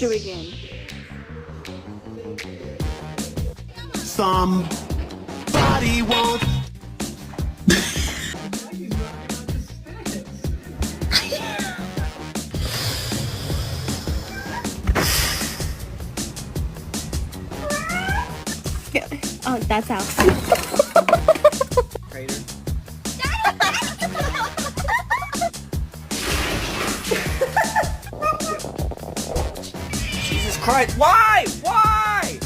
do it again. Somebody won't. Oh, that's out. Crater. Jesus Christ! Why? Why?